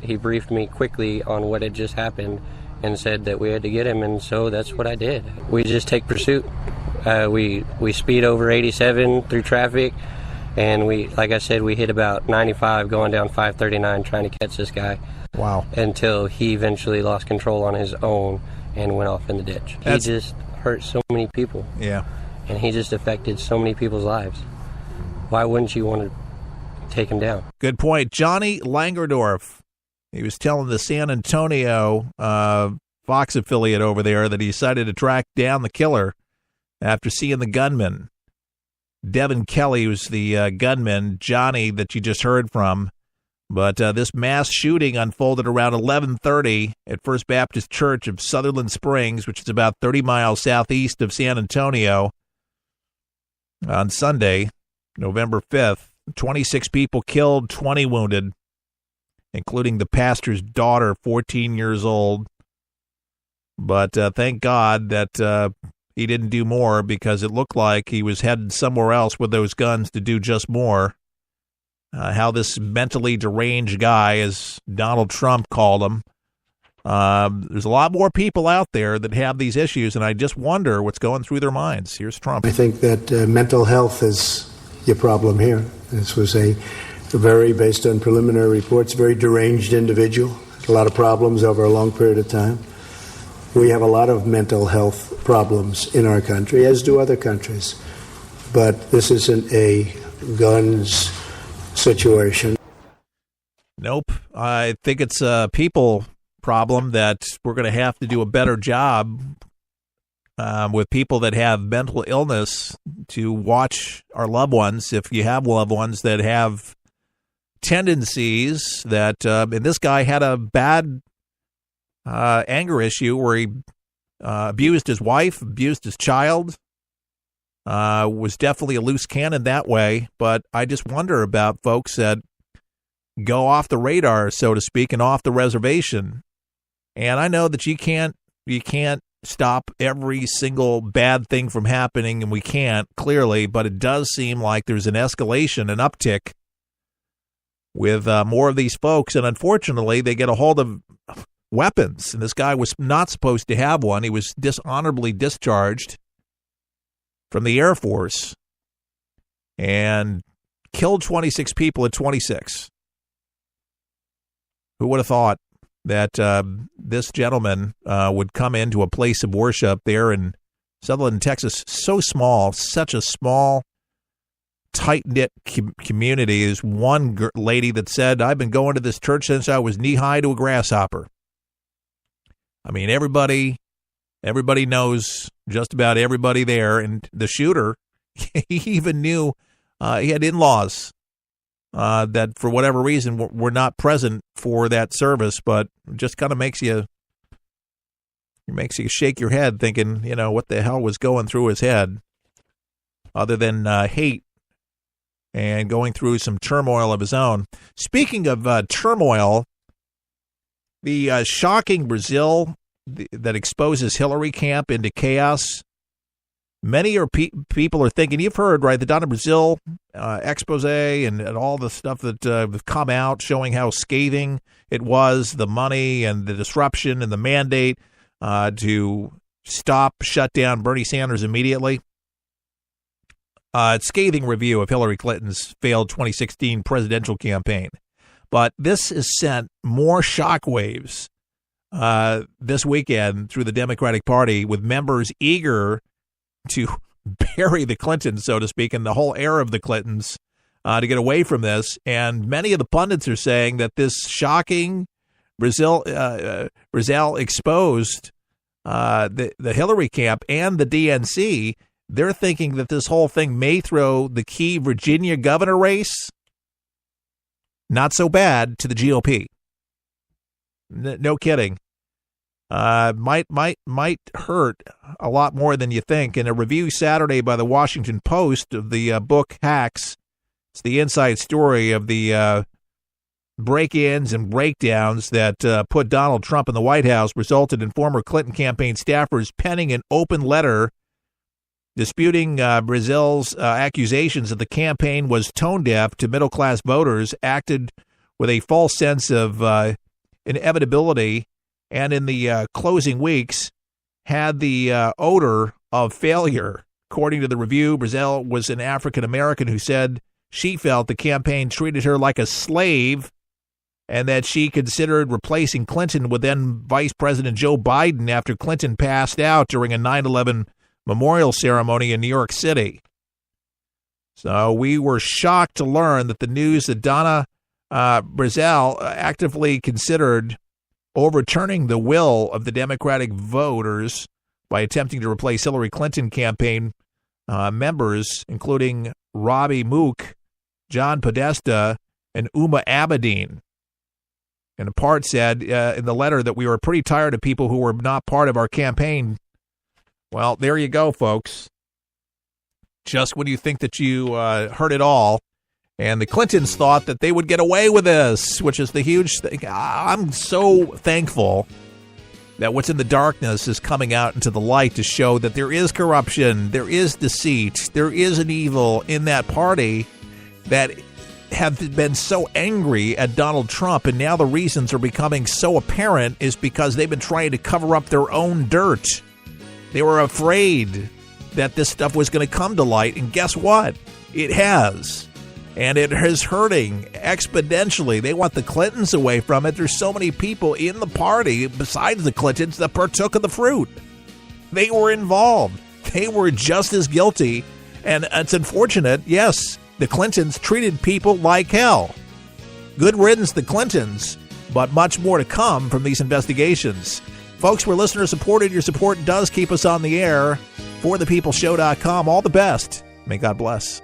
he briefed me quickly on what had just happened and said that we had to get him, and so that's what I did. We just take pursuit. We speed over 87 through traffic, and like I said, we hit about 95 going down 539 trying to catch this guy. Wow. Until he eventually lost control on his own and went off in the ditch. He just hurt so many people. Yeah. And he just affected so many people's lives. Why wouldn't you want to take him down? Good point. Johnny Langerdorf. He was telling the San Antonio Fox affiliate over there that he decided to track down the killer after seeing the gunman. Devin Kelly was the gunman, Johnny, that you just heard from. But this mass shooting unfolded around 11:30 at First Baptist Church of Sutherland Springs, which is about 30 miles southeast of San Antonio, on Sunday, November 5th. 26 people killed, 20 wounded, including the pastor's daughter, 14 years old. But thank God that he didn't do more, because it looked like he was headed somewhere else with those guns to do just more. How this mentally deranged guy, as Donald Trump called him, there's a lot more people out there that have these issues, and I just wonder what's going through their minds. Here's Trump. I think that mental health is your problem here. This was a very, based on preliminary reports, very deranged individual. A lot of problems over a long period of time. We have a lot of mental health problems in our country, as do other countries. But this isn't a guns situation. Nope. I think it's a people problem that we're going to have to do a better job with people that have mental illness to watch our loved ones. If you have loved ones that have tendencies that, and this guy had a bad anger issue where he abused his wife, abused his child, was definitely a loose cannon that way. But I just wonder about folks that go off the radar, so to speak, and off the reservation. And I know that you can't stop every single bad thing from happening, and we can't, clearly, but it does seem like there's an escalation, an uptick with more of these folks, and unfortunately, they get a hold of weapons, and this guy was not supposed to have one. He was dishonorably discharged from the Air Force and killed 26 people at 26. Who would have thought that this gentleman would come into a place of worship there in Sutherland, Texas? So small, such a small, tight-knit community. There's one lady that said, I've been going to this church since I was knee-high to a grasshopper. I mean, everybody knows just about everybody there. And the shooter, he even knew he had in-laws that for whatever reason were not present for that service, but it just kind of makes you shake your head thinking, what the hell was going through his head other than hate and going through some turmoil of his own. Speaking of turmoil, the shocking Brazil that exposes Hillary camp into chaos. Many people are thinking, you've heard, right, the Donna Brazil expose and all the stuff that have come out showing how scathing it was, the money and the disruption and the mandate to shut down Bernie Sanders immediately. Scathing review of Hillary Clinton's failed 2016 presidential campaign. But this has sent more shockwaves this weekend through the Democratic Party, with members eager to bury the Clintons, so to speak, and the whole era of the Clintons to get away from this. And many of the pundits are saying that this shocking Brazil exposed the Hillary camp and the DNC. They're thinking that this whole thing may throw the key Virginia governor race, not so bad, to the GOP. No kidding. Might hurt a lot more than you think. In a review Saturday by the Washington Post of the book Hacks, it's the inside story of the break-ins and breakdowns that put Donald Trump in the White House, resulted in former Clinton campaign staffers penning an open letter disputing Brazil's accusations that the campaign was tone-deaf to middle-class voters, acted with a false sense of inevitability and in the closing weeks had the odor of failure. According to the review, Brazil was an African American who said she felt the campaign treated her like a slave and that she considered replacing Clinton with then Vice President Joe Biden after Clinton passed out during a 9/11 memorial ceremony in New York City. So we were shocked to learn that the news that Donna Brazil actively considered overturning the will of the Democratic voters by attempting to replace Hillary Clinton campaign members, including Robbie Mook, John Podesta, and Uma Abedin. And a part said in the letter that we were pretty tired of people who were not part of our campaign. Well, there you go, folks. Just when you think that you heard it all, and the Clintons thought that they would get away with this, which is the huge thing. I'm so thankful that what's in the darkness is coming out into the light to show that there is corruption, there is deceit, there is an evil in that party that have been so angry at Donald Trump, and now the reasons are becoming so apparent is because they've been trying to cover up their own dirt. They were afraid that this stuff was going to come to light, and guess what? It has. And it is hurting exponentially. They want the Clintons away from it. There's so many people in the party besides the Clintons that partook of the fruit. They were involved. They were just as guilty. And it's unfortunate, yes, the Clintons treated people like hell. Good riddance, the Clintons, but much more to come from these investigations. Folks, we're listener supported. Your support does keep us on the air. ForThePeopleShow.com. All the best. May God bless.